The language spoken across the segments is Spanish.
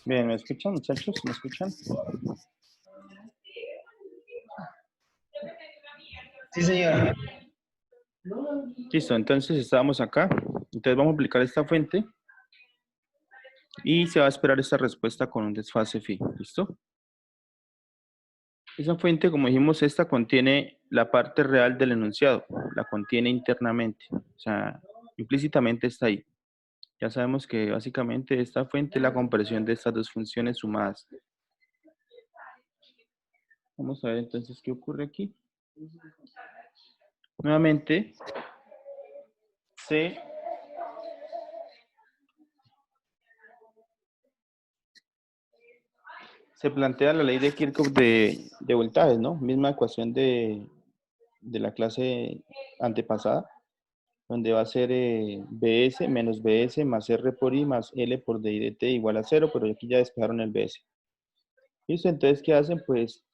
Bien, ¿me escuchan, muchachos? ¿Me escuchan? Sí, señor. Listo, entonces estábamos acá. Entonces vamos a aplicar esta fuente y se va a esperar esta respuesta con un desfase phi. ¿Listo? Esa fuente, como dijimos, esta contiene la parte real del enunciado, la contiene internamente, o sea, implícitamente está ahí. Ya sabemos que básicamente esta fuente es la compresión de estas dos funciones sumadas. Vamos a ver entonces qué ocurre aquí. Nuevamente, se plantea la ley de Kirchhoff de voltajes, ¿no? Misma ecuación de la clase antepasada, donde va a ser Bs menos Bs más R por I más L por D dt igual a 0, pero aquí ya despejaron el Bs. ¿Listo? Entonces, ¿qué hacen? Pues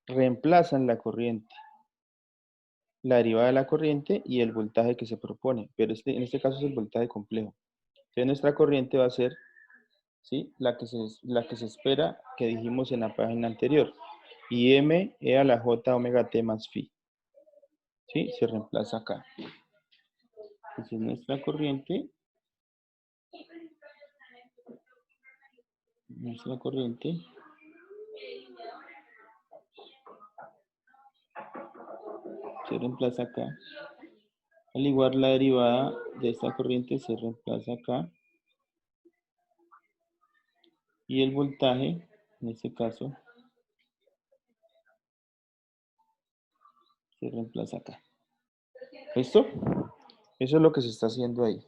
reemplazan la corriente, la derivada de la corriente y el voltaje que se propone, pero en este caso es el voltaje complejo. Entonces, nuestra corriente va a ser, ¿sí?, la que se espera que dijimos en la página anterior, y M e a la J omega t más phi. ¿Sí? Se reemplaza acá. Entonces, nuestra corriente se reemplaza acá. Al igual, la derivada de esta corriente se reemplaza acá. Y el voltaje, en este caso, se reemplaza acá. ¿Listo? Eso es lo que se está haciendo ahí.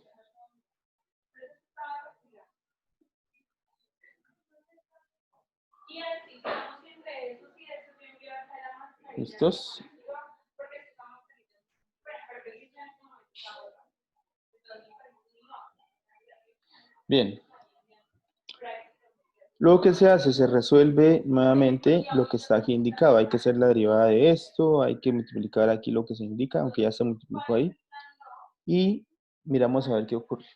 ¿Listos? Bien. Luego que se hace, se resuelve nuevamente lo que está aquí indicado. Hay que hacer la derivada de esto, hay que multiplicar aquí lo que se indica, aunque ya se multiplicó ahí. Y miramos a ver qué ocurre.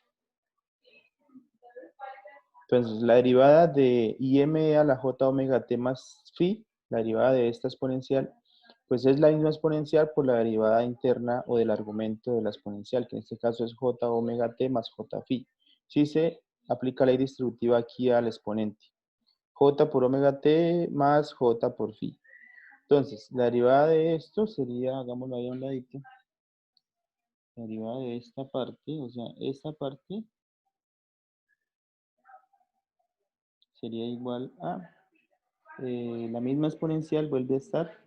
Entonces, la derivada de IM a la J omega t más phi, la derivada de esta exponencial, pues es la misma exponencial por la derivada interna o del argumento de la exponencial, que en este caso es J omega t más J phi. Si se aplica la ley distributiva aquí al exponente. J por omega t más J por phi. Entonces, la derivada de esto sería, hagámoslo ahí a un ladito, la derivada de esta parte, o sea, esta parte sería igual a, la misma exponencial vuelve a estar,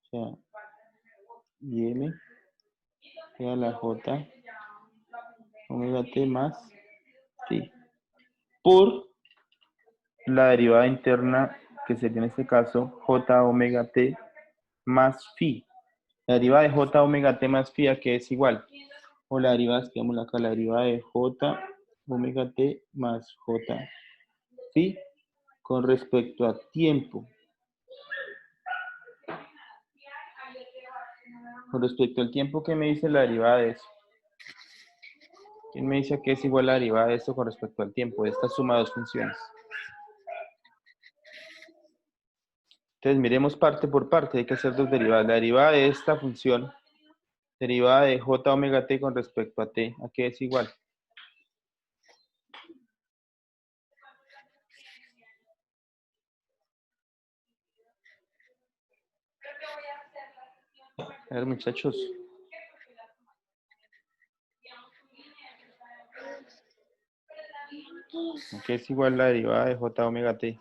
o sea, IM a la J omega t más phi, por la derivada interna, que sería en este caso J omega t más phi. La derivada de J omega t más phi, ¿a qué es igual? O la derivada, escribámosla acá, la derivada de J omega t más J phi con respecto a tiempo. Con respecto al tiempo, ¿qué me dice la derivada de eso? ¿Quién me dice que es igual a la derivada de esto con respecto al tiempo, de esta suma de dos funciones? Entonces, miremos parte por parte, hay que hacer dos derivadas. La derivada de esta función, derivada de J omega t con respecto a t, ¿a qué es igual? A ver, muchachos. ¿A qué es igual la derivada de J omega t?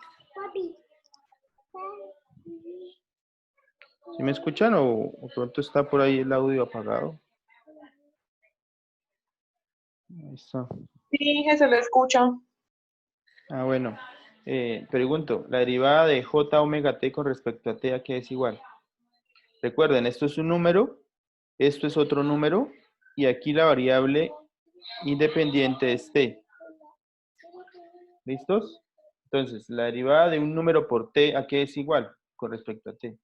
¿Sí me escuchan o pronto está por ahí el audio apagado? Ahí está. Sí, que se lo escucha. Ah, bueno. Pregunto, la derivada de J omega t con respecto a t, ¿a qué es igual? Recuerden, esto es un número, esto es otro número, y aquí la variable independiente es t. ¿Listos? Entonces, la derivada de un número por t, ¿a qué es igual con respecto a t?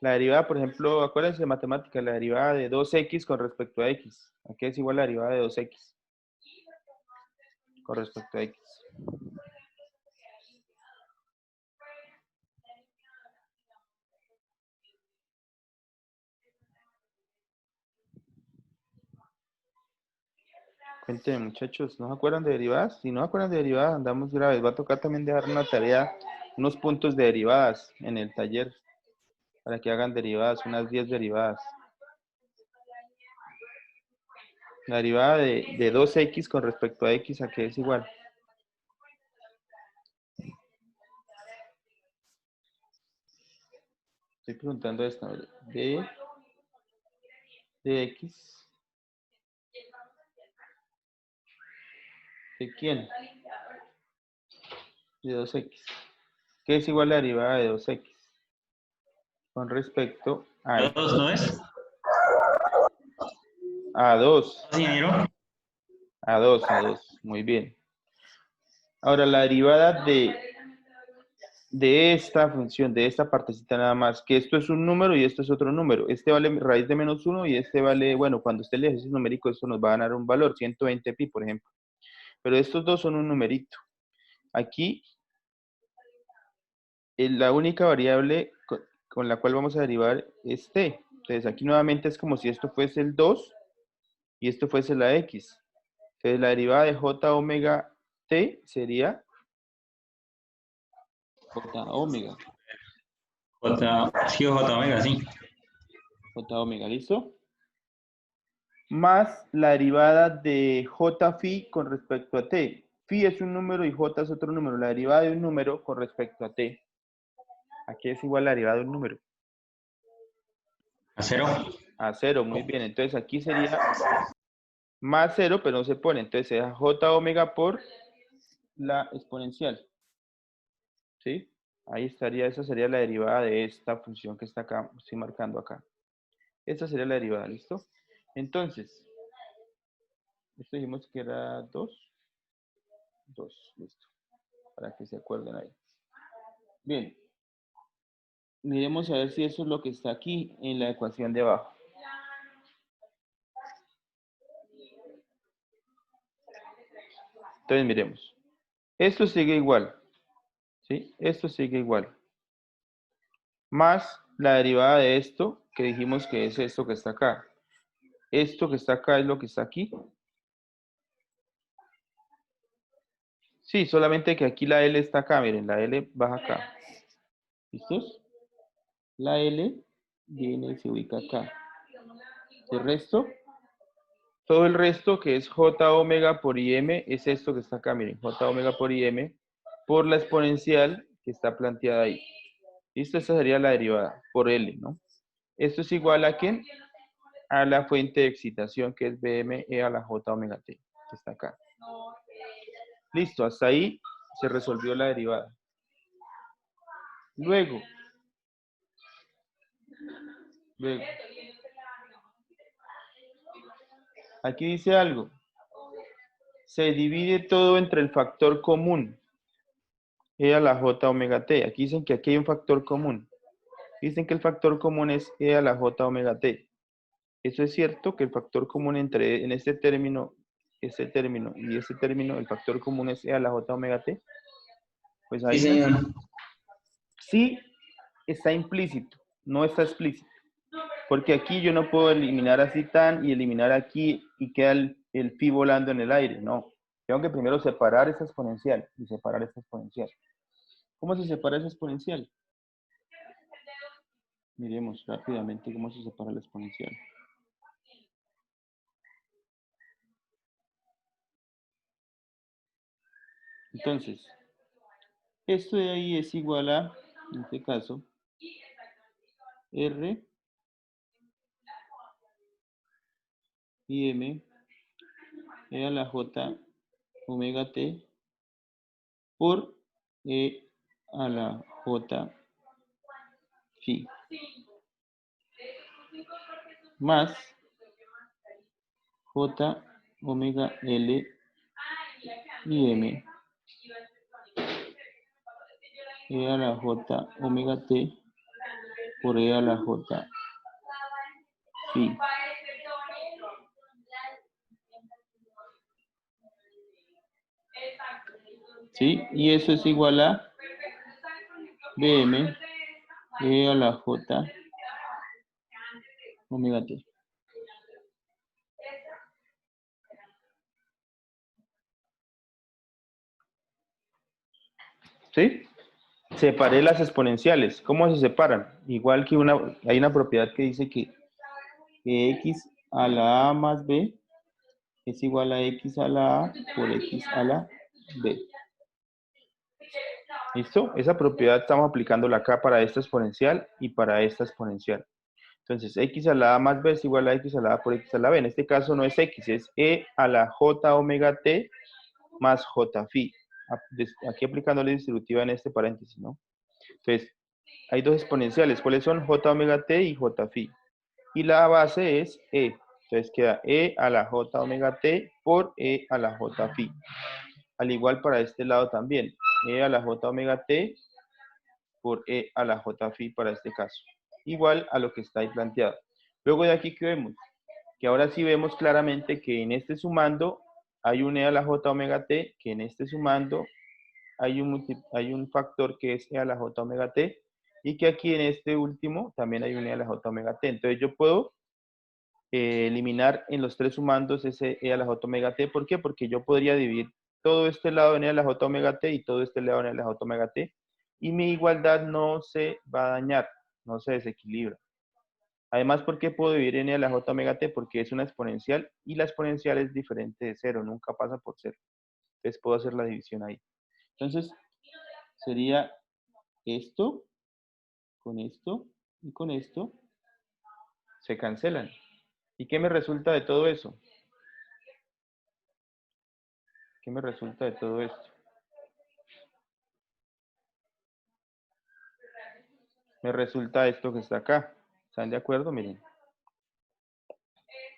La derivada, por ejemplo, acuérdense de matemática, la derivada de 2x con respecto a x. Aquí es igual a la derivada de 2x con respecto a x. Cuéntenme, muchachos, ¿no se acuerdan de derivadas? Si no se acuerdan de derivadas, andamos graves. Va a tocar también dejar una tarea, unos puntos de derivadas en el taller, para que hagan derivadas, unas 10 derivadas. La derivada de 2x con respecto a x, ¿a qué es igual? Estoy preguntando esto. A ver, de x, ¿de quién? De 2x. ¿Qué es igual a la derivada de 2x? Con respecto a x. 2, ¿no es? A 2. Ingeniero. A 2, a 2. Muy bien. Ahora, la derivada de esta función, de esta partecita nada más, que esto es un número y esto es otro número. Este vale raíz de menos 1 y este vale, bueno, cuando esté el ejercicio numérico, esto nos va a dar un valor, 120 pi, por ejemplo. Pero estos dos son un numerito. Aquí, la única variable con la cual vamos a derivar es t. Entonces, aquí nuevamente es como si esto fuese el 2 y esto fuese la x. Entonces, la derivada de j omega t sería j omega. Sí, J omega, sí. J omega, ¿listo? Más la derivada de j phi con respecto a t. Phi es un número y j es otro número. La derivada de un número con respecto a t. Aquí es igual a la derivada de un número. A 0. A 0, muy bien. Entonces aquí sería más 0, pero no se pone. Entonces se da j omega por la exponencial. ¿Sí? Ahí estaría, esa sería la derivada de esta función que está acá, estoy marcando acá. Esta sería la derivada, ¿listo? Entonces, esto dijimos que era 2. 2, listo. Para que se acuerden ahí. Bien. Miremos a ver si eso es lo que está aquí en la ecuación de abajo. Entonces miremos. Esto sigue igual. ¿Sí? Esto sigue igual. Más la derivada de esto, que dijimos que es esto que está acá. Esto que está acá es lo que está aquí. Sí, solamente que aquí la L está acá. Miren, la L baja acá. ¿Listos? La L viene y se ubica acá. El resto, todo el resto que es J omega por IM es esto que está acá. Miren, J omega por IM por la exponencial que está planteada ahí. ¿Listo? Esta sería la derivada por L, ¿no? Esto es igual a ¿qué? A la fuente de excitación que es BME a la J omega T, que está acá. Listo, hasta ahí se resolvió la derivada. Luego, aquí dice algo. Se divide todo entre el factor común, E a la J omega T. Aquí dicen que aquí hay un factor común. Dicen que el factor común es E a la J omega T. ¿Eso es cierto? Que el factor común en este término y este término, el factor común es E a la J omega T. Pues ahí Sí, no. señor. Sí está implícito, no está explícito. Porque aquí yo no puedo eliminar así tan y eliminar aquí y queda el phi volando en el aire. No. Tengo que primero separar esa exponencial y separar esta exponencial. ¿Cómo se separa esa exponencial? Miremos rápidamente cómo se separa la exponencial. Entonces, esto de ahí es igual a, en este caso, R y M E a la J omega T por E a la J phi más J omega L y M E a la J omega T por E a la J phi. ¿Sí? Y eso es igual a BM E a la J omega T. ¿Sí? Separé las exponenciales. ¿Cómo se separan? Igual que hay una propiedad que dice que x a la a más b es igual a x a la a por x a la b. ¿Listo? Esa propiedad estamos aplicándola acá para esta exponencial y para esta exponencial. Entonces, x a la a más b es igual a x a la a por x a la b. En este caso no es x, es e a la j omega t más j phi. Aquí aplicando la distributiva en este paréntesis, ¿no? Entonces, hay dos exponenciales. ¿Cuáles son? J omega t y j phi. Y la base es e. Entonces queda e a la j omega t por e a la j phi. Al igual para este lado también. E a la j omega t por e a la j phi para este caso. Igual a lo que está ahí planteado. Luego de aquí, ¿qué vemos? Que ahora sí vemos claramente que en este sumando hay un e a la j omega t, que en este sumando hay un factor que es e a la j omega t, y que aquí en este último también hay un e a la j omega t. Entonces yo puedo eliminar en los tres sumandos ese e a la j omega t. ¿Por qué? Porque yo podría dividir todo este lado en e a la j omega t y todo este lado en e a la j omega t, y mi igualdad no se va a dañar, no se desequilibra. Además, ¿por qué puedo dividir en e a la j omega t? Porque es una exponencial y la exponencial es diferente de cero, nunca pasa por cero. Entonces puedo hacer la división ahí. Entonces, sería esto, y con esto, se cancelan. ¿Y qué me resulta de todo eso? ¿Qué me resulta de todo esto? Me resulta esto que está acá. ¿Están de acuerdo? Miren.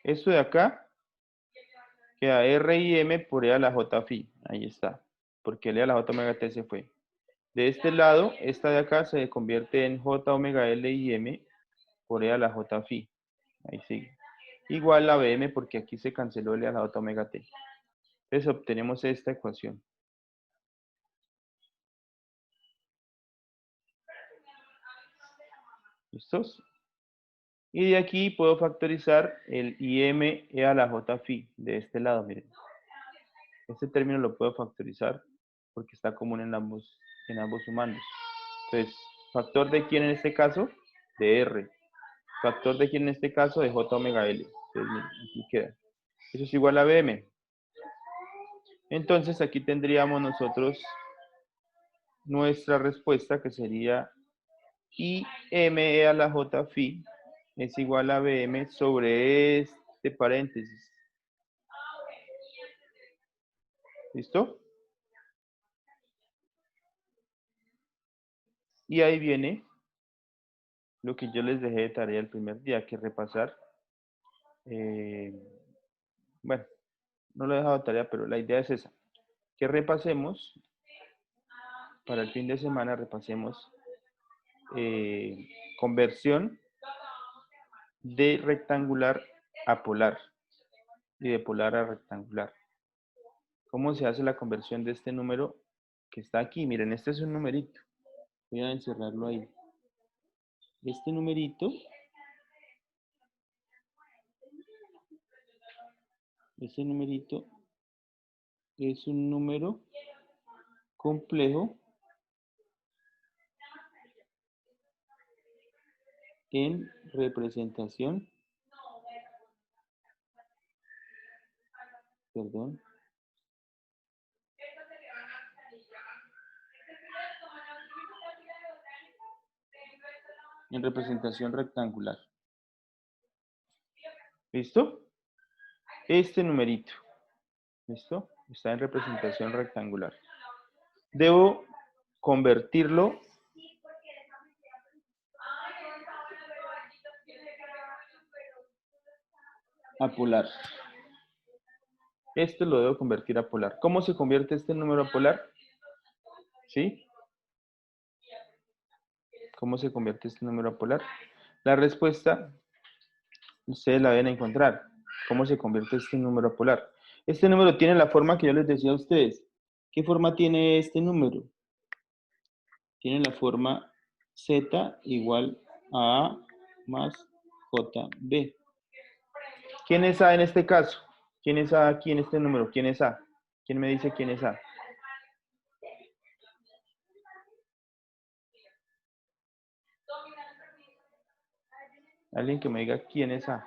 Esto de acá queda R y M por E a la J phi. Ahí está. Porque el E a la J omega T se fue. De este lado, esta de acá se convierte en J omega L y M por E a la J phi. Ahí sigue. Igual a BM porque aquí se canceló el E a la J omega T. Entonces obtenemos esta ecuación. ¿Listos? Y de aquí puedo factorizar el IM E a la J phi de este lado, miren. Este término lo puedo factorizar porque está común en ambos sumandos. Entonces, ¿factor de quién en este caso? De R. ¿Factor de quién en este caso? De J omega L. Entonces, miren, aquí queda. Eso es igual a BM. Entonces, aquí tendríamos nosotros nuestra respuesta que sería IM E a la J phi es igual a BM sobre este paréntesis. ¿Listo? Y ahí viene lo que yo les dejé de tarea el primer día, que repasar. Bueno, no lo he dejado de tarea, pero la idea es esa. Que repasemos, para el fin de semana repasemos conversión de rectangular a polar y de polar a rectangular. ¿Cómo se hace la conversión de este número que está aquí? Miren, este es un numerito. Voy a encerrarlo ahí. Este numerito es un número complejo en representación, perdón, en representación rectangular. ¿Listo? Este numerito, ¿listo? Está en representación rectangular. Debo convertirlo a polar. Esto lo debo convertir a polar. ¿Cómo se convierte este número a polar? ¿Sí? ¿Cómo se convierte este número a polar? La respuesta, ustedes la deben encontrar. ¿Cómo se convierte este número a polar? Este número tiene la forma que yo les decía a ustedes. ¿Qué forma tiene este número? Tiene la forma Z igual a A más JB. ¿Quién es A en este caso? ¿Quién es A aquí en este número? ¿Quién es A? ¿Quién me dice quién es A? Alguien que me diga quién es A.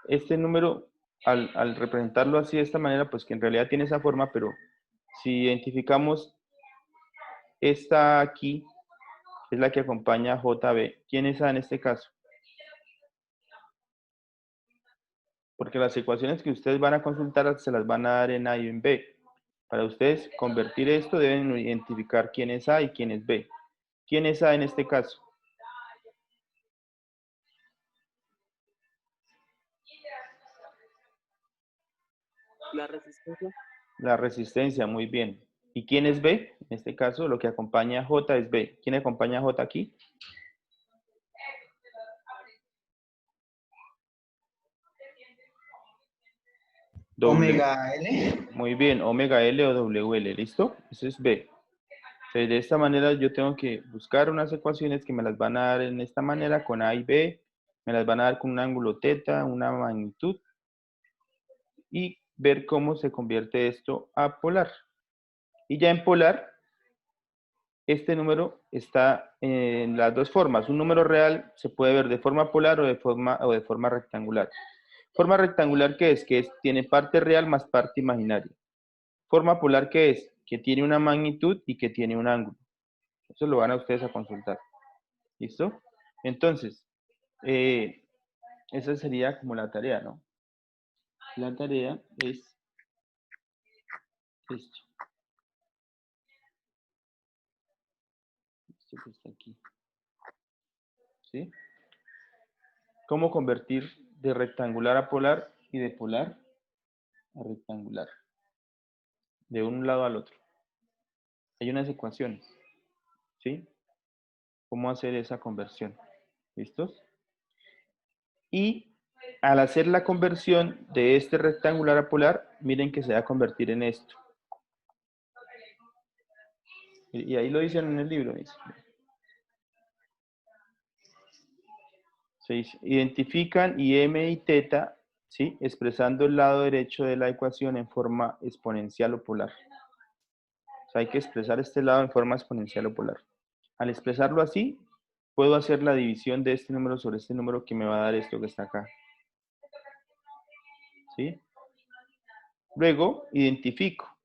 Este número, al representarlo así de esta manera, pues que en realidad tiene esa forma, pero si identificamos esta aquí, es la que acompaña a JB. ¿Quién es A en este caso? Porque las ecuaciones que ustedes van a consultar se las van a dar en A y en B. Para ustedes convertir esto deben identificar quién es A y quién es B. ¿Quién es A en este caso? La resistencia. La resistencia, muy bien. ¿Y quién es B? En este caso, lo que acompaña a J es B. ¿Quién acompaña a J aquí? Omega L. Muy bien, omega L o WL, ¿listo? Eso es B. Entonces, de esta manera yo tengo que buscar unas ecuaciones que me las van a dar en esta manera, con A y B, me las van a dar con un ángulo teta, una magnitud, y ver cómo se convierte esto a polar. Y ya en polar, este número está en las dos formas. Un número real se puede ver de forma polar o de forma rectangular. Forma rectangular, ¿qué es? Tiene parte real más parte imaginaria. Forma polar, ¿qué es? Que tiene una magnitud y que tiene un ángulo. Eso lo van a ustedes a consultar. ¿Listo? Entonces, esa sería como la tarea, ¿no? La tarea es esto. Esto que está aquí. ¿Sí? ¿Cómo convertir de rectangular a polar y de polar a rectangular? De un lado al otro. Hay unas ecuaciones. ¿Sí? ¿Cómo hacer esa conversión? ¿Listos? Y al hacer la conversión de este rectangular a polar, miren que se va a convertir en esto. Y ahí lo dicen en el libro. Dice. Se identifican m y teta, ¿sí? Expresando el lado derecho de la ecuación en forma exponencial o polar. O sea, hay que expresar este lado en forma exponencial o polar. Al expresarlo así, puedo hacer la división de este número sobre este número que me va a dar esto que está acá. ¿Sí? Luego, identifico.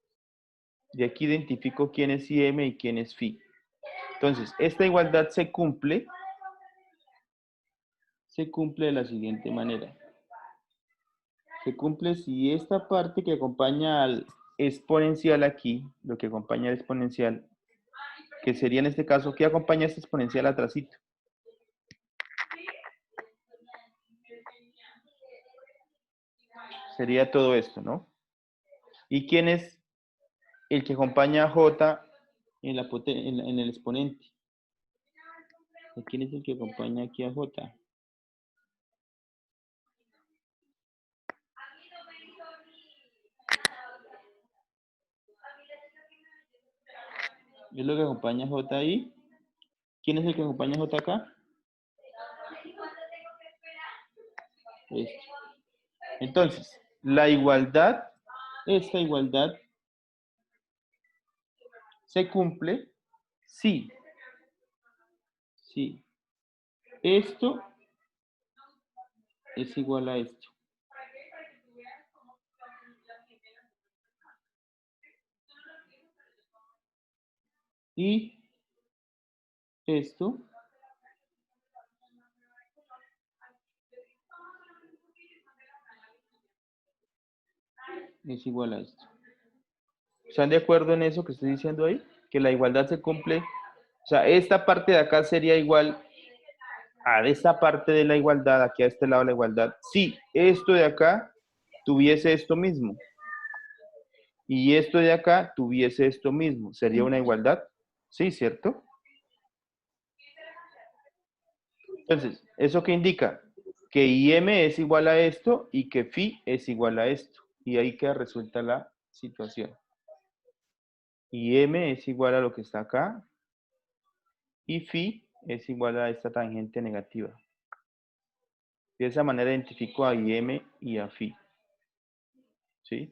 De aquí identifico quién es m y quién es phi. Entonces, esta igualdad se cumple de la siguiente manera. Se cumple si esta parte que acompaña al exponencial aquí, lo que acompaña al exponencial, que sería en este caso, ¿qué acompaña a este exponencial atrásito? Sería todo esto, ¿no? ¿Y quién es el que acompaña a J en el exponente? ¿Quién es el que acompaña aquí a J? ¿Es lo que acompaña a J ahí? ¿Quién es el que acompaña a J acá? Esto. Entonces, la igualdad, esta igualdad se cumple si esto es igual a esto. Y esto es igual a esto. ¿Están de acuerdo en eso que estoy diciendo ahí? Que la igualdad se cumple. O sea, esta parte de acá sería igual a esta parte de la igualdad, aquí a este lado de la igualdad, si esto de acá tuviese esto mismo. Y esto de acá tuviese esto mismo. ¿Sería una igualdad? Sí, ¿cierto? Entonces, ¿eso qué indica? Que IM es igual a esto y que Phi es igual a esto. Y ahí queda resuelta la situación. IM es igual a lo que está acá y Phi es igual a esta tangente negativa. De esa manera identifico a IM y a Phi. ¿Sí?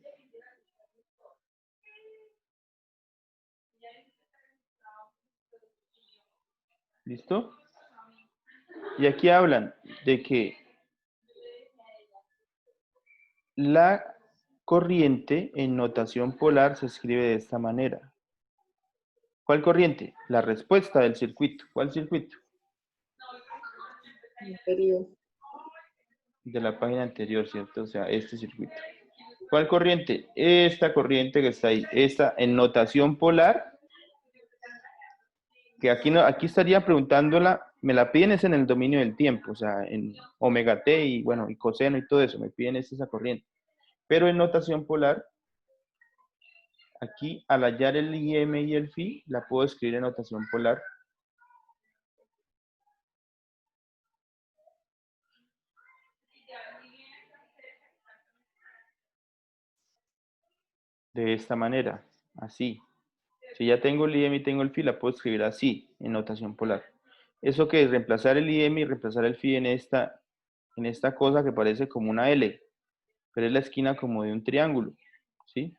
¿Listo? Y aquí hablan de que la corriente en notación polar se escribe de esta manera. ¿Cuál corriente? La respuesta del circuito. ¿Cuál circuito? Anterior. De la página anterior, ¿cierto? O sea, este circuito. ¿Cuál corriente? Esta corriente que está ahí. Esta en notación polar, que aquí, no, aquí estaría preguntándola, me la piden es en el dominio del tiempo, o sea, en omega t y bueno, y coseno y todo eso, me piden es esa corriente. Pero en notación polar, aquí al hallar el IM y el Phi, la puedo escribir en notación polar. De esta manera, así. Si ya tengo el IM y tengo el Phi, la puedo escribir así, en notación polar. ¿Eso qué es? Reemplazar el IM y reemplazar el Phi en esta cosa que parece como una L, pero es la esquina como de un triángulo, ¿sí?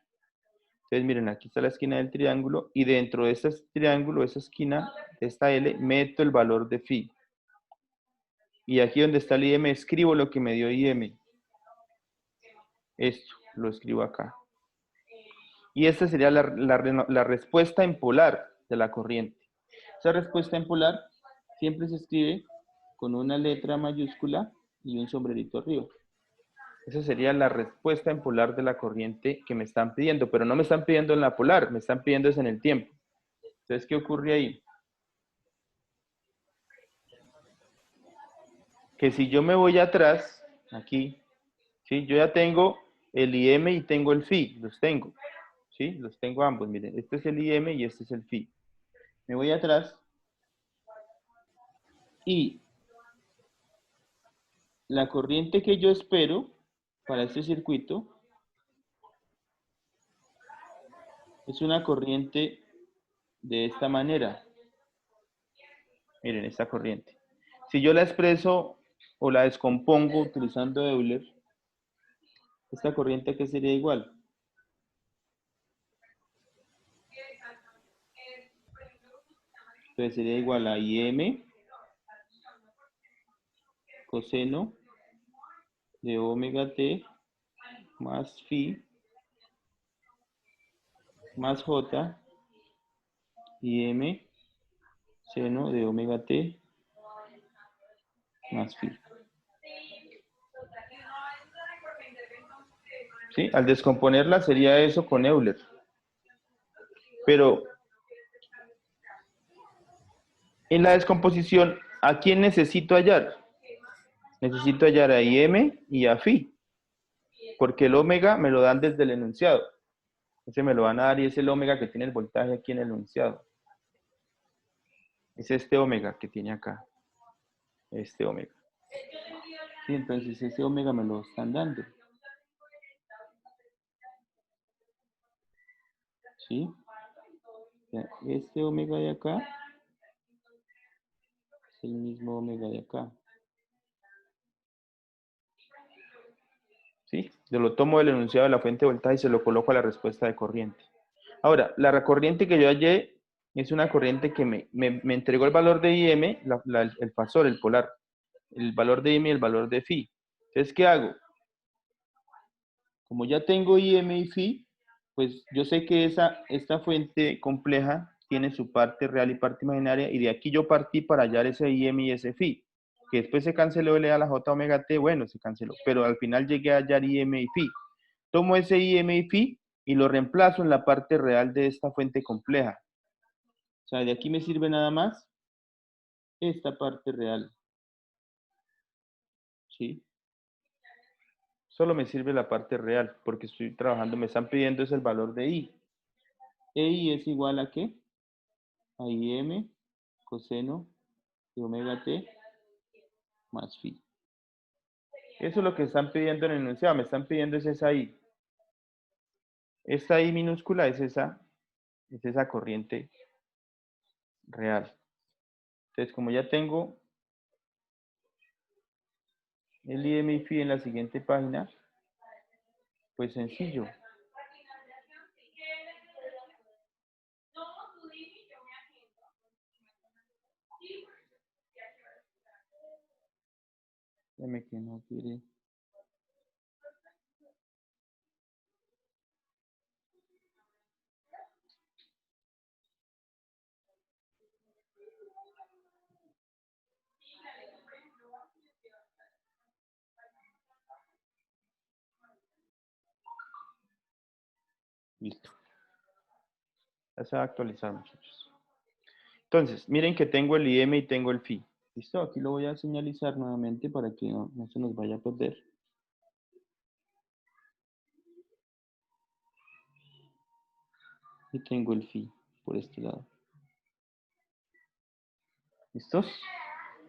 Entonces, miren, aquí está la esquina del triángulo y dentro de este triángulo, esa esquina, de esta L, meto el valor de Phi. Y aquí donde está el IM, escribo lo que me dio IM. Esto, lo escribo acá. Y esta sería la respuesta en polar de la corriente. Esa respuesta en polar siempre se escribe con una letra mayúscula y un sombrerito arriba. Esa sería la respuesta en polar de la corriente que me están pidiendo, pero no me están pidiendo en la polar, me están pidiendo es en el tiempo. Entonces, ¿qué ocurre ahí? Que si yo me voy atrás, aquí, ¿sí? Yo ya tengo el IM y tengo el Phi, los tengo, ¿sí? Los tengo ambos, miren, este es el IM y este es el Phi. Me voy atrás y la corriente que yo espero para este circuito es una corriente de esta manera. Miren, esta corriente. Si yo la expreso o la descompongo utilizando Euler, esta corriente que sería igual. Entonces sería igual a IM coseno de omega t más phi más j IM seno de omega t más phi. ¿Sí? Al descomponerla sería eso con Euler. Pero en la descomposición, ¿a quién necesito hallar? Necesito hallar a IM y a phi. Porque el omega me lo dan desde el enunciado. Ese me lo van a dar y es el omega que tiene el voltaje aquí en el enunciado. Es este omega que tiene acá. Este omega. Sí, entonces ese omega me lo están dando. ¿Sí? Este omega de acá es el mismo omega de acá. ¿Sí? Yo lo tomo del enunciado de la fuente de voltaje y se lo coloco a la respuesta de corriente. Ahora, la corriente que yo hallé es una corriente que me entregó el valor de IM, el fasor, el polar. El valor de IM y el valor de phi. Entonces, ¿qué hago? Como ya tengo IM y phi, pues yo sé que esta fuente compleja tiene su parte real y parte imaginaria, y de aquí yo partí para hallar ese IM y ese phi. Que después se canceló L a la J omega T, bueno, se canceló, pero al final llegué a hallar IM y phi. Tomo ese IM y phi y lo reemplazo en la parte real de esta fuente compleja. O sea, de aquí me sirve nada más esta parte real. ¿Sí? Solo me sirve la parte real, porque estoy trabajando, me están pidiendo es el valor de I. EI es igual a ¿qué? A IM coseno de omega T más phi. Eso es lo que están pidiendo en el enunciado. Me están pidiendo es esa I. Esta I minúscula es esa corriente real. Entonces, como ya tengo el IM y phi en la siguiente página, pues sencillo. Déjame que no quiere. Listo. Ya se va a actualizar, muchachos. Entonces, miren que tengo el IM y tengo el phi. Listo, aquí lo voy a señalizar nuevamente para que no se nos vaya a perder. Y tengo el phi por este lado. ¿Listos?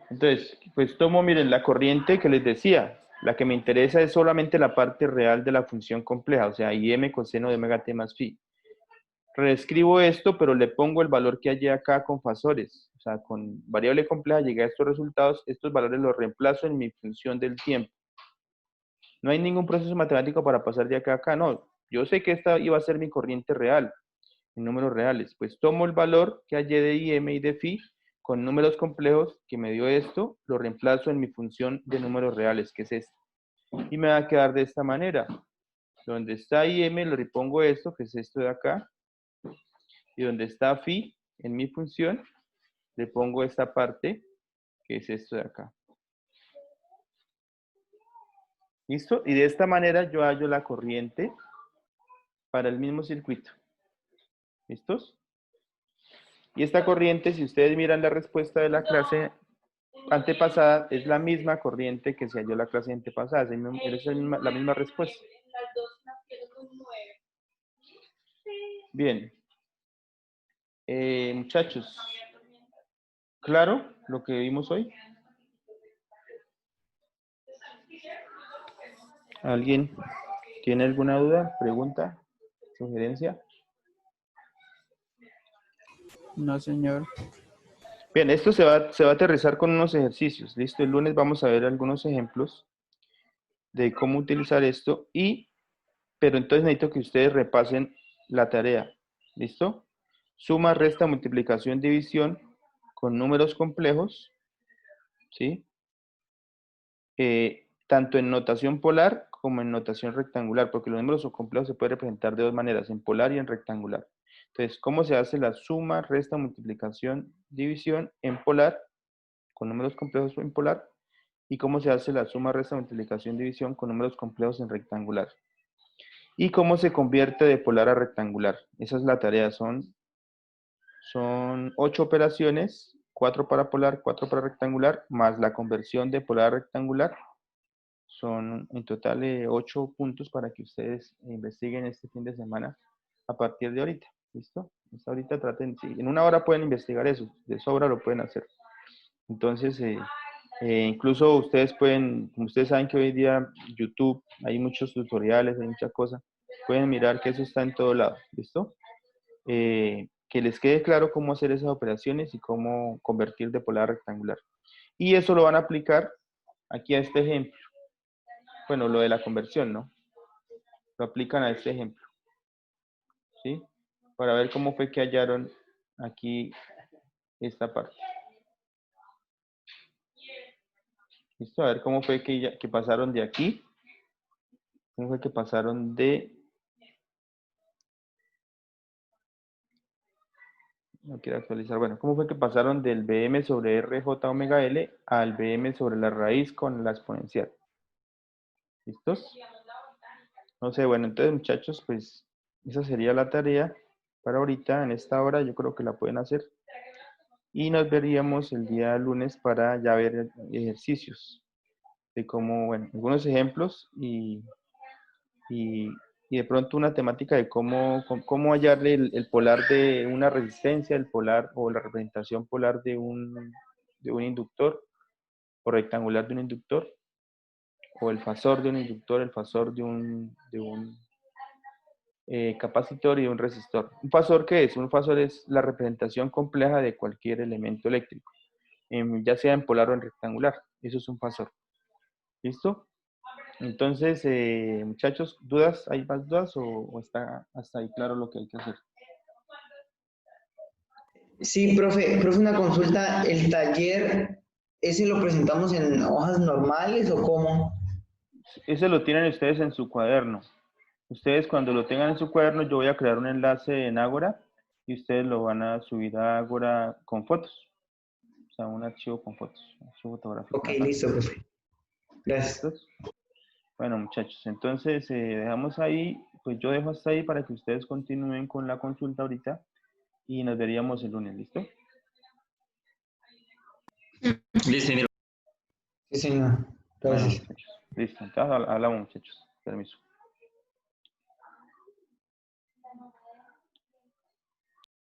Entonces, pues tomo, miren, la corriente que les decía. La que me interesa es solamente la parte real de la función compleja, o sea, IM coseno de omega t más phi. Reescribo esto, pero le pongo el valor que hallé acá con fasores. O sea, con variable compleja llegué a estos resultados. Estos valores los reemplazo en mi función del tiempo. No hay ningún proceso matemático para pasar de acá a acá, no. Yo sé que esta iba a ser mi corriente real, en números reales. Pues tomo el valor que hallé de IM y de phi con números complejos que me dio esto, lo reemplazo en mi función de números reales, que es esta. Y me va a quedar de esta manera. Donde está IM, le pongo esto, que es esto de acá. Y donde está phi, en mi función, le pongo esta parte, que es esto de acá. ¿Listo? Y de esta manera yo hallo la corriente para el mismo circuito. ¿Listos? Y esta corriente, si ustedes miran la respuesta de la clase antepasada, es la misma corriente que se halló la clase antepasada. Es la misma respuesta. Bien. Muchachos, ¿claro lo que vimos hoy? ¿Alguien tiene alguna duda, pregunta, sugerencia? No, señor. Bien, esto se va a aterrizar con unos ejercicios. Listo, el lunes vamos a ver algunos ejemplos de cómo utilizar esto pero entonces necesito que ustedes repasen la tarea. ¿Listo? Suma, resta, multiplicación, división con números complejos, ¿sí? Tanto en notación polar como en notación rectangular, porque los números complejos se pueden representar de dos maneras, en polar y en rectangular. Entonces, ¿cómo se hace la suma, resta, multiplicación, división en polar, con números complejos en polar? ¿Y cómo se hace la suma, resta, multiplicación, división con números complejos en rectangular? ¿Y cómo se convierte de polar a rectangular? Esa es la tarea, son 8 operaciones, 4 para polar, 4 para rectangular, más la conversión de polar a rectangular. Son en total 8 puntos para que ustedes investiguen este fin de semana a partir de ahorita. ¿Listo? Hasta ahorita traten, sí, en una hora pueden investigar eso, de sobra lo pueden hacer. Entonces, incluso ustedes pueden, como ustedes saben que hoy día YouTube, hay muchos tutoriales, hay muchas cosas, pueden mirar que eso está en todo lado. ¿Listo? Que les quede claro cómo hacer esas operaciones y cómo convertir de polar a rectangular. Y eso lo van a aplicar aquí a este ejemplo. Bueno, lo de la conversión, ¿no? Lo aplican a este ejemplo. ¿Sí? Para ver cómo fue que hallaron aquí esta parte. ¿Listo? A ver cómo fue que pasaron de aquí. ¿Cómo fue que pasaron de... No quiero actualizar. Bueno, ¿cómo fue que pasaron del BM sobre RJ omega L al BM sobre la raíz con la exponencial? ¿Listos? No sé, bueno, entonces muchachos, pues esa sería la tarea para ahorita, en esta hora, yo creo que la pueden hacer. Y nos veríamos el día lunes para ya ver ejercicios de cómo, bueno, algunos ejemplos y de pronto una temática de cómo hallarle el polar de una resistencia, el polar o la representación polar de un inductor o rectangular de un inductor, o el fasor de un inductor, el fasor de un capacitor y un resistor. ¿Un fasor qué es? Un fasor es la representación compleja de cualquier elemento eléctrico, ya sea en polar o en rectangular. Eso es un fasor. ¿Listo? Entonces, muchachos, ¿dudas? ¿Hay más dudas o está hasta ahí claro lo que hay que hacer? Sí, profe, una consulta. ¿El taller, ese lo presentamos en hojas normales o cómo? Ese lo tienen ustedes en su cuaderno. Ustedes cuando lo tengan en su cuaderno, yo voy a crear un enlace en Ágora y ustedes lo van a subir a Ágora con fotos. O sea, un archivo con fotos, un archivo fotográfico. Ok, listo, profe. Gracias. ¿Listos? Bueno, muchachos, entonces dejamos ahí, pues yo dejo hasta ahí para que ustedes continúen con la consulta ahorita y nos veríamos el lunes, ¿listo? Listo, ingeniero. Sí, señor. Bueno, Gracias. muchachos, listo, entonces hablamos, muchachos, permiso.